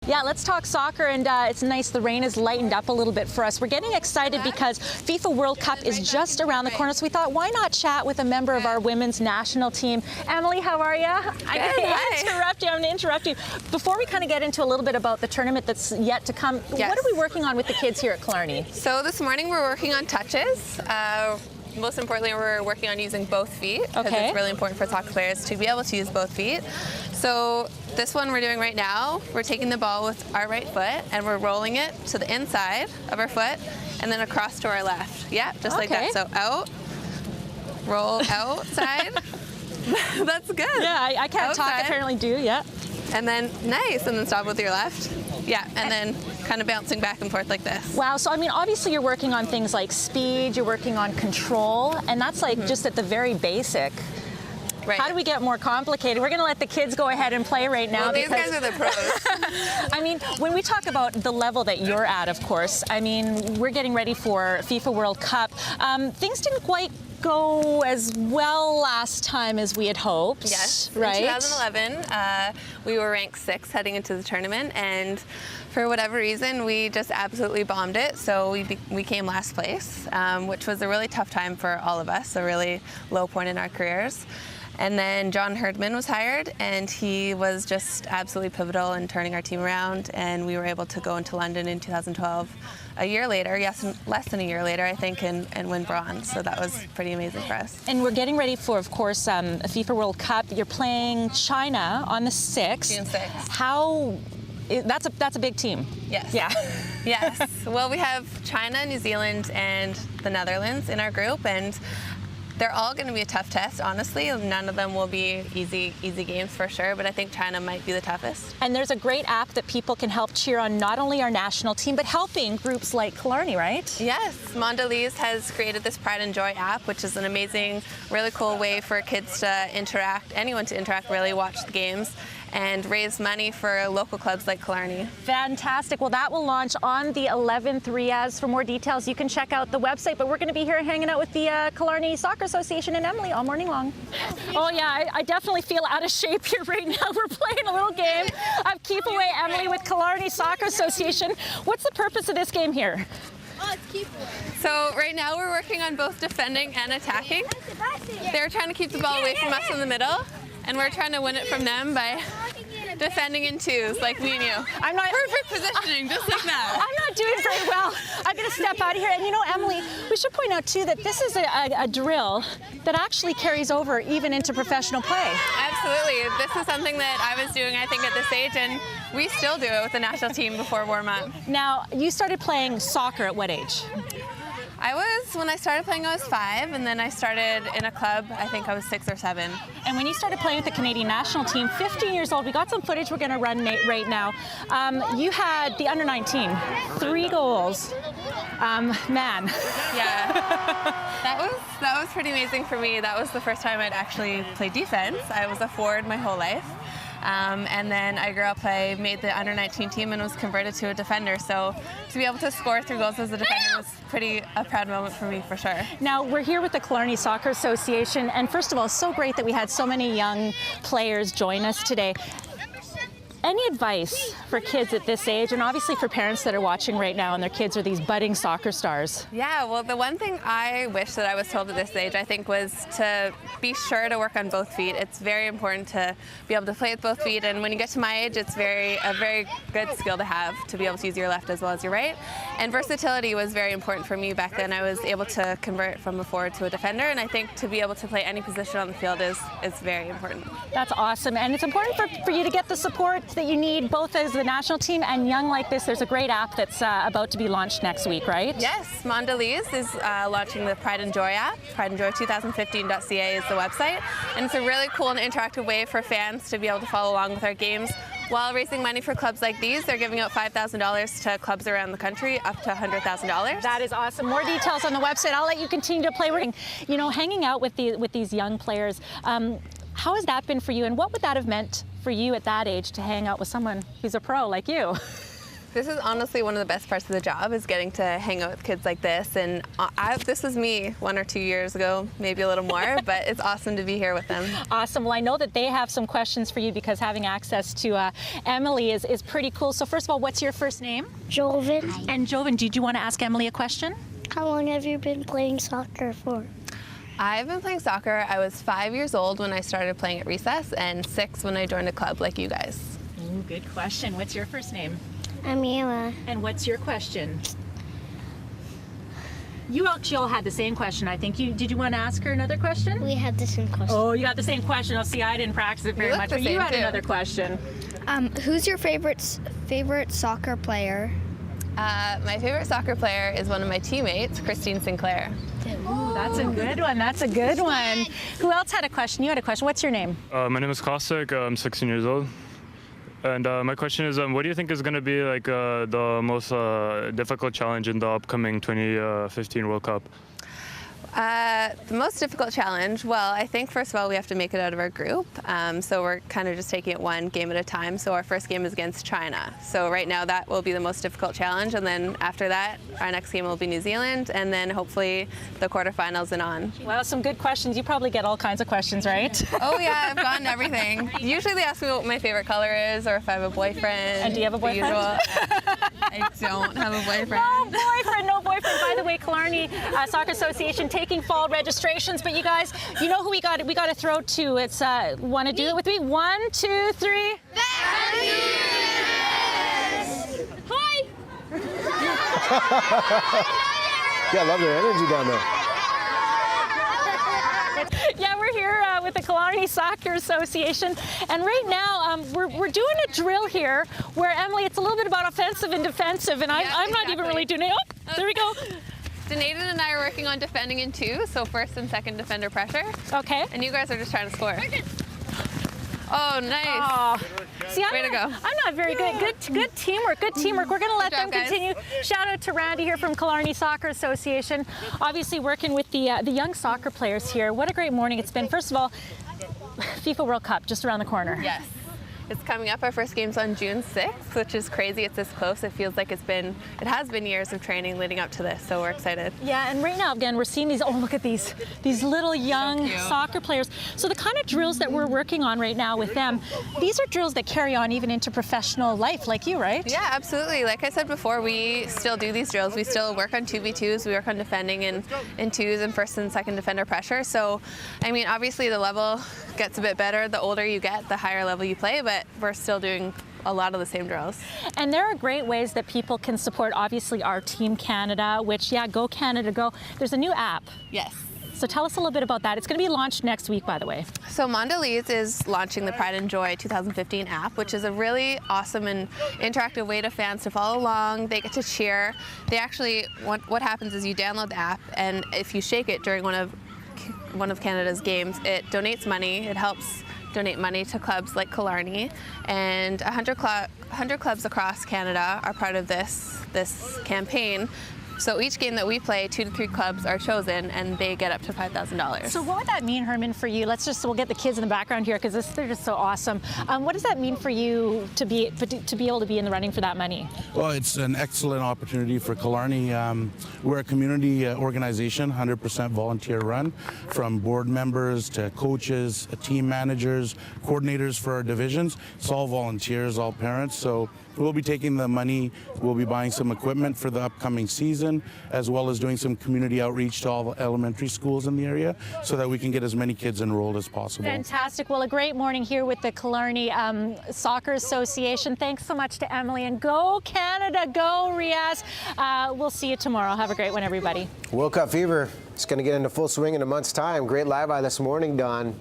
Yeah, let's talk soccer, and it's nice the rain has lightened up a little bit for us. We're getting excited because FIFA World Cup is just around the corner, so we thought, why not chat with a member of our women's national team? Emily, how are you? I'm going to interrupt you. Before we kind of get into a little bit about the tournament that's yet to come, what are we working on with the kids here at Killarney? So this morning we're working on touches. Most importantly, we're working on using both feet because it's really important for soccer players to be able to use both feet. So this one we're doing right now, we're taking the ball with our right foot and we're rolling it to the inside of our foot and then across to our left. Yeah, just like that. So out, roll outside. That's good. Yeah, I can't talk, apparently do, yeah. And then nice, and then stop with your left. Yeah, and then kind of bouncing back and forth like this. Wow, so I mean, obviously you're working on things like speed, you're working on control, and that's like just at the very basic. Right. How do we get more complicated? We're going to let the kids go ahead and play right now. Well, these guys are the pros. I mean, when we talk about the level that you're at, of course, I mean, we're getting ready for FIFA World Cup. Things didn't quite go as well last time as we had hoped. Yes, right? In 2011, we were ranked 6th heading into the tournament, and for whatever reason, we just absolutely bombed it. So we came last place, which was a really tough time for all of us, a really low point in our careers. And then John Herdman was hired, and he was just absolutely pivotal in turning our team around, and we were able to go into London in 2012, a year later, less than a year later, I think, and win bronze. So that was pretty amazing for us. And we're getting ready for, of course, a FIFA World Cup. You're playing China on the 6th. June 6th. That's a big team. Yes. Yeah. Yes. Well, we have China, New Zealand, and the Netherlands in our group, and they're all going to be a tough test, honestly. None of them will be easy games for sure, but I think China might be the toughest. And there's a great app that people can help cheer on not only our national team, but helping groups like Killarney, right? Yes. Mondelez has created this Pride and Joy app, which is an amazing, really cool way for kids to interact, anyone to interact, really watch the games, and raise money for local clubs like Killarney. Fantastic. Well, that will launch on the 11th. Riaz, for more details, you can check out the website, but we're going to be here hanging out with the Killarney Soccer Association and Emily all morning long. Oh, yeah, I definitely feel out of shape here right now. We're playing a little game of Keep Away Emily with Killarney Soccer Association. What's the purpose of this game here? So right now we're working on both defending and attacking. They're trying to keep the ball away from us in the middle, and we're trying to win it from them by defending in twos, like me and you. I'm not perfect positioning, just like that. I'm not doing very well. I'm going to step out of here. And you know, Emily, we should point out too that this is a drill that actually carries over even into professional play. Absolutely. This is something that I was doing, I think, at this age, and we still do it with the national team before warm-up. Now, you started playing soccer at what age? When I started playing, I was 5, and then I started in a club, I think I was 6 or 7. And when you started playing with the Canadian national team, 15 years old, we got some footage we're going to run right now. You had the under-19, 3 goals. Man. Yeah. That was pretty amazing for me. That was the first time I'd actually played defense. I was a forward my whole life. And then I grew up, I made the under-19 team and was converted to a defender. So to be able to score 3 goals as a defender was a proud moment for me, for sure. Now, we're here with the Killarney Soccer Association, and first of all, so great that we had so many young players join us today. Any advice for kids at this age, and obviously for parents that are watching right now and their kids are these budding soccer stars? Yeah, well, the one thing I wish that I was told at this age, I think, was to be sure to work on both feet. It's very important to be able to play with both feet, and when you get to my age, it's a very good skill to have, to be able to use your left as well as your right. And versatility was very important for me back then. I was able to convert from a forward to a defender, and I think to be able to play any position on the field is very important. That's awesome, and it's important for you to get the support that you need both as the national team and young like this. There's a great app that's about to be launched next week, right? Yes, Mondelez is launching the Pride and Joy app. prideandjoy2015.ca is the website, and it's a really cool and interactive way for fans to be able to follow along with our games while raising money for clubs like these. They're giving out $5,000 to clubs around the country, up to $100,000. That is awesome. More details on the website. I'll let you continue to play. You know, hanging out with these young players. How has that been for you, and what would that have meant for you at that age to hang out with someone who's a pro like you? This is honestly one of the best parts of the job, is getting to hang out with kids like this. And this was me 1 or 2 years ago, maybe a little more, but it's awesome to be here with them. Awesome. Well, I know that they have some questions for you because having access to Emily is pretty cool. So first of all, what's your first name? Joven. And Joven, did you want to ask Emily a question? How long have you been playing soccer for? I've been playing soccer. I was 5 years old when I started playing at recess, and 6 when I joined a club like you guys. Ooh, good question. What's your first name? I'm Emma. And what's your question? You actually all had the same question, I think. Did you want to ask her another question? We had the same question. Oh, you got the same question. Oh, see, I didn't practice it very look much, the but you same had too. another question. Who's your favorite soccer player? My favorite soccer player is one of my teammates, Christine Sinclair. Ooh, that's a good one. That's a good one. Who else had a question? You had a question. What's your name? My name is Kostik. I'm 16 years old. And my question is, what do you think is going to be like the most difficult challenge in the upcoming 2015 World Cup? The most difficult challenge, well, I think first of all we have to make it out of our group. So we're kind of just taking it one game at a time. So our first game is against China. So right now that will be the most difficult challenge. And then after that, our next game will be New Zealand. And then hopefully the quarterfinals and on. Well, some good questions. You probably get all kinds of questions, right? Oh yeah, I've gotten everything. Usually they ask me what my favorite color is or if I have a boyfriend. And do you have a the boyfriend? usual. I don't have a boyfriend. No boyfriend. By the way, Killarney Soccer Association taking fall registrations. But you guys, you know who we got to throw to. It's want to do it with me? 1, 2, 3. Hi. Yeah, I love their energy down there. Yeah, we're here with the Killarney Soccer Association, and right now we're doing a drill here where, Emily, it's a little bit about offensive and defensive, and I'm not even really doing it. Oh, there we go. Donated and I are working on defending in 2, so first and second defender pressure. Okay. And you guys are just trying to score. Oh, nice. Oh. See, Way to go. I'm not very good. Good teamwork. Good teamwork. We're going to let Good job, them guys. continue. Shout out to Randy here from Killarney Soccer Association. Obviously working with the young soccer players here. What a great morning it's been. First of all, FIFA World Cup just around the corner. Yes. It's coming up. Our first game's on June 6th, which is crazy. It's this close. It feels like it has been years of training leading up to this, so we're excited. Yeah, and right now, again, we're seeing these, oh, look at these little young soccer players. So the kind of drills that we're working on right now with them, these are drills that carry on even into professional life, like you, right? Yeah, absolutely. Like I said before, we still do these drills. We still work on 2v2s. We work on defending in 2s and first and second defender pressure. So, I mean, obviously the level gets a bit better. The older you get, the higher level you play, but we're still doing a lot of the same drills. And there are great ways that people can support, obviously, our Team Canada, which, yeah, Go Canada Go. There's a new app. Yes. So tell us a little bit about that. It's going to be launched next week, by the way. So Mondelez is launching the Pride and Joy 2015 app, which is a really awesome and interactive way to fans to follow along. They get to cheer. They actually, what happens is you download the app, and if you shake it during one of Canada's games, it donates money. It helps donate money to clubs like Killarney, and 100 clubs across Canada are part of this campaign. So each game that we play, 2 to 3 clubs are chosen, and they get up to $5,000. So what would that mean, Herman, for you? We'll get the kids in the background here because they're just so awesome. What does that mean for you to be able to be in the running for that money? Well, it's an excellent opportunity for Killarney. We're a community organization, 100% volunteer run, from board members to coaches, team managers, coordinators for our divisions. It's all volunteers, all parents. So we'll be taking the money, we'll be buying some equipment for the upcoming season, as well as doing some community outreach to all elementary schools in the area so that we can get as many kids enrolled as possible. Fantastic. Well, a great morning here with the Killarney Soccer Association. Thanks so much to Emily, and go Canada, go Riaz. We'll see you tomorrow. Have a great one, everybody. World Cup fever is going to get into full swing in a month's time. Great live eye this morning, Don.